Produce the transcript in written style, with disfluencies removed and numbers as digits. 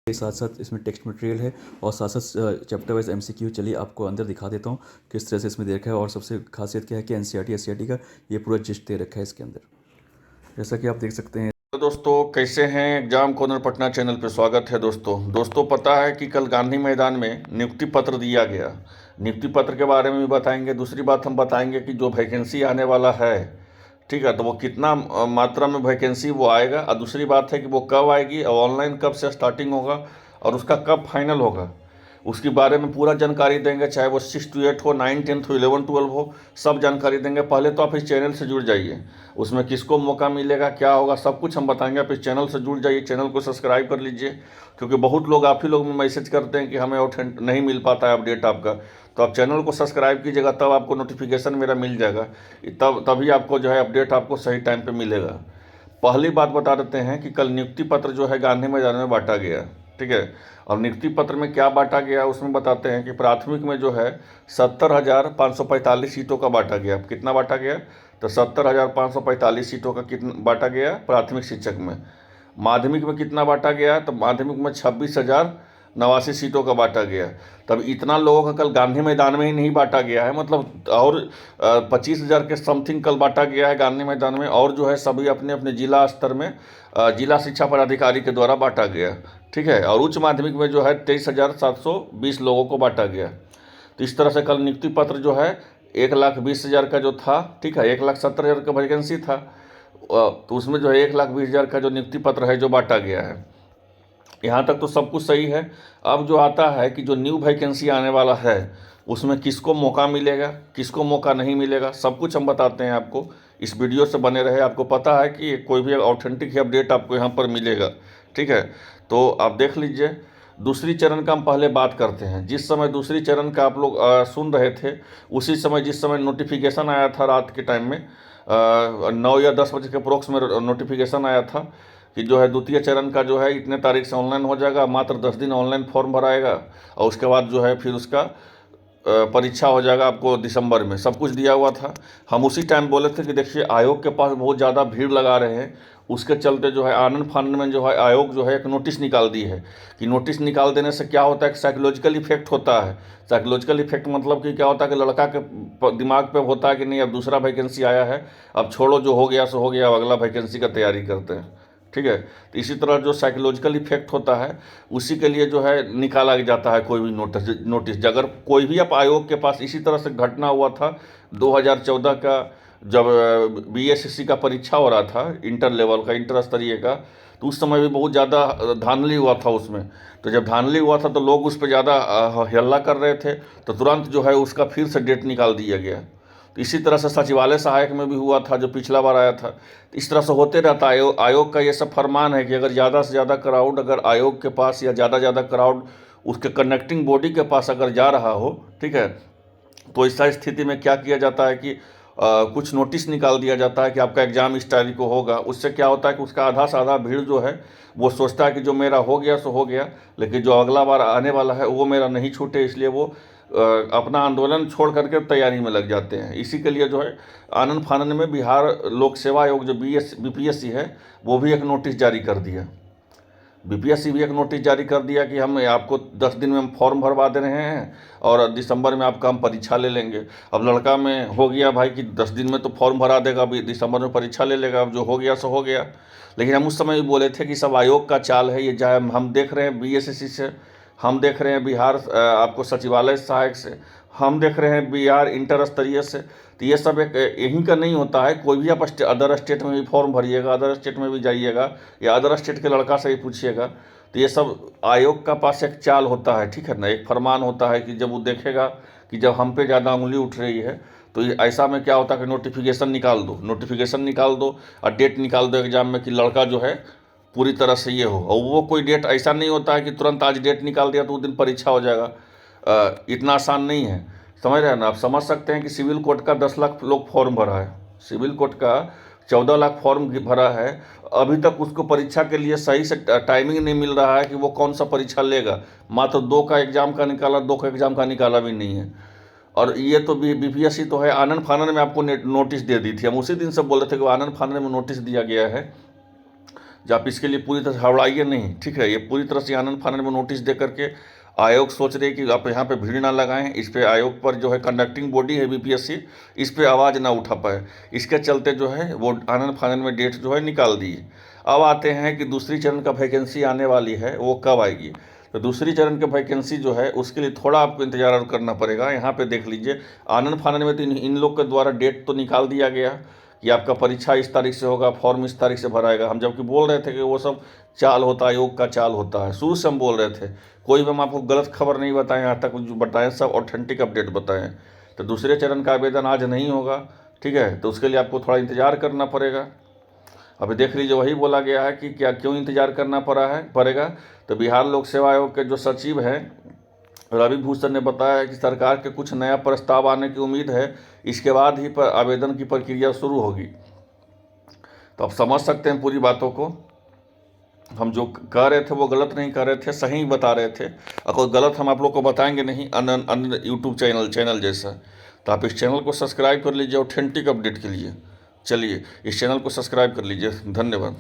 के साथ साथ इसमें टेक्स्ट मटेरियल है और साथ साथ चैप्टर वाइज एमसीक्यू। चलिए आपको अंदर दिखा देता हूँ किस तरह से इसमें दे रखा है। और सबसे खासियत क्या है कि एनसीईआरटी एससीईआरटी का ये पूरा जिस्ट दे रखा है इसके अंदर, जैसा कि आप देख सकते हैं। तो दोस्तों कैसे हैं। एग्जाम कॉर्नर पटना चैनल पे स्वागत है। दोस्तों पता है कि कल गांधी मैदान में नियुक्ति पत्र दिया गया। नियुक्ति पत्र के बारे में भी बताएंगे। दूसरी बात हम बताएंगे कि जो वैकेंसी आने वाला है, ठीक है, तो वो कितना मात्रा में वैकेंसी वो आएगा, और दूसरी बात है कि वो कब आएगी और ऑनलाइन कब से स्टार्टिंग होगा और उसका कब फाइनल होगा, उसके बारे में पूरा जानकारी देंगे। चाहे वो 6 to 8 हो, 9 10 हो, 11 12 हो, सब जानकारी देंगे। पहले तो आप इस चैनल से जुड़ जाइए, उसमें किसको मौका मिलेगा, क्या होगा, सब कुछ हम बताएंगे। आप इस चैनल से जुड़ जाइए, चैनल को सब्सक्राइब कर लीजिए, क्योंकि बहुत लोग, आप ही लोग में मैसेज करते हैं कि हमें ऑथेंट नहीं मिल पाता है अपडेट आपका। तो आप चैनल को सब्सक्राइब कीजिएगा, तब आपको नोटिफिकेशन मेरा मिल जाएगा, तभी आपको जो है अपडेट आपको सही टाइम पर मिलेगा। पहली बात बता देते हैं कि कल नियुक्ति पत्र जो है गांधी मैदान में बांटा गया, ठीक है। और नियुक्ति पत्र में क्या बांटा गया उसमें बताते हैं कि प्राथमिक में जो है 70,545 सीटों का बांटा गया। कितना बांटा गया? तो 70,545 सीटों का कितना बांटा गया प्राथमिक शिक्षक में। माध्यमिक में कितना बांटा गया? तो माध्यमिक में 26,089 सीटों का बांटा गया। तब इतना लोगों का कल गांधी मैदान में ही नहीं बांटा गया है, मतलब और 25,000 के समथिंग कल बांटा गया है गांधी मैदान में। और जो है सभी अपने अपने जिला स्तर में जिला शिक्षा पदाधिकारी के द्वारा बांटा गया, ठीक है। और उच्च माध्यमिक में जो है 23,720 लोगों को बांटा गया। तो इस तरह से कल नियुक्ति पत्र जो है 1,20,000 का जो था, ठीक है, 1,70,000 का वैकेंसी था, तो उसमें जो है 1,20,000 का जो नियुक्ति पत्र है जो बांटा गया है। यहाँ तक तो सब कुछ सही है। अब जो आता है कि जो न्यू वैकेंसी आने वाला है उसमें किसको मौका मिलेगा, किसको मौका नहीं मिलेगा, सब कुछ हम बताते हैं आपको। इस वीडियो से बने रहे। आपको पता है कि कोई भी ऑथेंटिक ही अपडेट आपको यहाँ पर मिलेगा, ठीक है। तो आप देख लीजिए। दूसरी चरण का हम पहले बात करते हैं। जिस समय दूसरी चरण का आप लोग सुन रहे थे, उसी समय जिस समय नोटिफिकेशन आया था रात के टाइम में 9 या 10 बजे के अप्रोक्स में नोटिफिकेशन आया था कि जो है द्वितीय चरण का जो है इतने तारीख से ऑनलाइन हो जाएगा। मात्र 10 दिन ऑनलाइन फॉर्म भराएगा और उसके बाद जो है फिर उसका परीक्षा हो जाएगा आपको दिसंबर में। सब कुछ दिया हुआ था। हम उसी टाइम बोले थे कि देखिए आयोग के पास बहुत ज़्यादा भीड़ लगा रहे हैं, उसके चलते जो है आनंद फानंद में जो है आयोग जो है एक नोटिस निकाल दी है। कि नोटिस निकाल देने से क्या होता है कि साइकोलॉजिकल इफेक्ट होता है। साइकोलॉजिकल इफेक्ट मतलब कि क्या होता है कि लड़का के दिमाग पे होता है कि नहीं अब दूसरा वैकेंसी आया है, अब छोड़ो जो हो गया सो हो गया, अब अगला वैकेंसी का तैयारी करते हैं, ठीक है। तो इसी तरह जो साइकोलॉजिकल इफेक्ट होता है उसी के लिए जो है निकाला जाता है कोई भी नोटिस। अगर कोई भी आप आयोग के पास इसी तरह से घटना हुआ था 2014 का, जब बीएसएससी का परीक्षा हो रहा था इंटर लेवल का, इंटर स्तरीय का, तो उस समय भी बहुत ज़्यादा धांधली हुआ था उसमें। तो जब धांधली हुआ था तो लोग उस पर ज़्यादा हल्ला कर रहे थे, तो तुरंत जो है उसका फिर से डेट निकाल दिया गया। तो इसी तरह से सचिवालय सहायक में भी हुआ था जो पिछला बार आया था। तो इस तरह से होते रहता है। आयोग का ये सब फरमान है कि अगर ज़्यादा से ज़्यादा क्राउड अगर आयोग के पास या ज़्यादा क्राउड उसके कनेक्टिंग बॉडी के पास अगर जा रहा हो, ठीक है, तो ऐसा स्थिति में क्या किया जाता है कि कुछ नोटिस निकाल दिया जाता है कि आपका एग्ज़ाम इस तारीख को होगा। उससे क्या होता है कि उसका आधा से आधा भीड़ जो है वो सोचता है कि जो मेरा हो गया सो हो गया, लेकिन जो अगला बार आने वाला है वो मेरा नहीं छूटे, इसलिए वो अपना आंदोलन छोड़ करके तैयारी में लग जाते हैं। इसी के लिए जो है आनंद फानंद में बिहार लोक सेवा आयोग जो बीपीएससी है वो भी एक नोटिस जारी कर दिया। बीपीएससी भी एक नोटिस जारी कर दिया कि हम आपको 10 दिन में हम फॉर्म भरवा दे रहे हैं और दिसंबर में आपका हम परीक्षा ले लेंगे। अब लड़का में हो गया भाई कि 10 दिन में तो फॉर्म भरा देगा, अभी दिसंबर में परीक्षा ले लेगा, अब जो हो गया सो हो गया। लेकिन हम उस समय भी बोले थे कि सब आयोग का चाल है ये, चाहे हम देख रहे हैं बीएसएससी से, हम देख रहे हैं बिहार आपको सचिवालय सहायक से, हम देख रहे हैं बिहार इंटर स्तरीय से। तो ये सब एक यहीं का नहीं होता है। कोई भी आप अदर स्टेट में भी फॉर्म भरिएगा, अदर स्टेट में भी जाइएगा या अदर स्टेट के लड़का से ही पूछिएगा, तो ये सब आयोग का पास एक चाल होता है, ठीक है ना। एक फरमान होता है कि जब वो देखेगा कि जब हम पे ज़्यादा उंगली उठ रही है तो ऐसा में क्या होता है कि नोटिफिकेशन निकाल दो और डेट निकाल दो एग्ज़ाम में कि लड़का जो है पूरी तरह से ये हो। और वो कोई डेट ऐसा नहीं होता है कि तुरंत आज डेट निकाल दिया तो उस दिन परीक्षा हो जाएगा। इतना आसान नहीं है, समझ रहे हैं ना। आप समझ सकते हैं कि सिविल कोर्ट का 10 लाख लोग फॉर्म भरा है, सिविल कोर्ट का 14 लाख फॉर्म भरा है। अभी तक उसको परीक्षा के लिए सही से टाइमिंग नहीं मिल रहा है कि वो कौन सा परीक्षा लेगा। मात्र 2 का एग्ज़ाम का निकाला, 2 का एग्ज़ाम का निकाला भी नहीं है। और ये तो बीपीएससी तो है आनंद फानंद में आपको नोटिस दे दी थी। हम उसी दिन से बोल रहे थे कि आनंद फानंद में नोटिस दिया गया है जो आप इसके लिए पूरी तरह से हड़बड़ाइए नहीं, ठीक है। ये पूरी तरह से आनन फानन में नोटिस दे करके आयोग सोच रहे कि आप यहाँ पे भीड़ ना लगाएं, इस पे आयोग पर जो है कंडक्टिंग बॉडी है बीपीएससी, इस पे आवाज़ ना उठा पाए, इसके चलते जो है वो आनन फानन में डेट जो है निकाल दी। अब आते हैं कि दूसरी चरण का वैकेंसी आने वाली है, वो कब आएगी। तो दूसरी चरण की वैकेंसी जो है उसके लिए थोड़ा आपको इंतजार और करना पड़ेगा। यहाँ पे देख लीजिए, आनन फानन में तो इन लोग के द्वारा डेट तो निकाल दिया गया कि आपका परीक्षा इस तारीख से होगा, फॉर्म इस तारीख से भराएगा। हम जबकि बोल रहे थे कि वो सब चाल होता है, योग का चाल होता है, शुरू से हम बोल रहे थे। कोई भी हम आपको गलत खबर नहीं बताएं, यहाँ तक जो बताएं सब ऑथेंटिक अपडेट बताएं। तो दूसरे चरण का आवेदन आज नहीं होगा, ठीक है, तो उसके लिए आपको थोड़ा इंतजार करना पड़ेगा। अभी देख लीजिए, वही बोला गया है कि क्या क्यों इंतजार करना पड़ेगा। तो बिहार लोक सेवा आयोग के जो सचिव हैं रवि भूषण ने बताया है कि सरकार के कुछ नया प्रस्ताव आने की उम्मीद है, इसके बाद ही पर आवेदन की प्रक्रिया शुरू होगी। तो आप समझ सकते हैं पूरी बातों को। हम जो कह रहे थे वो गलत नहीं कर रहे थे, सही ही बता रहे थे। अगर गलत हम आप लोग को बताएंगे नहीं अन्य यूट्यूब चैनल जैसा। तो आप इस चैनल को सब्सक्राइब कर लीजिए ऑथेंटिक अपडेट के लिए। चलिए इस चैनल को सब्सक्राइब कर लीजिए। धन्यवाद।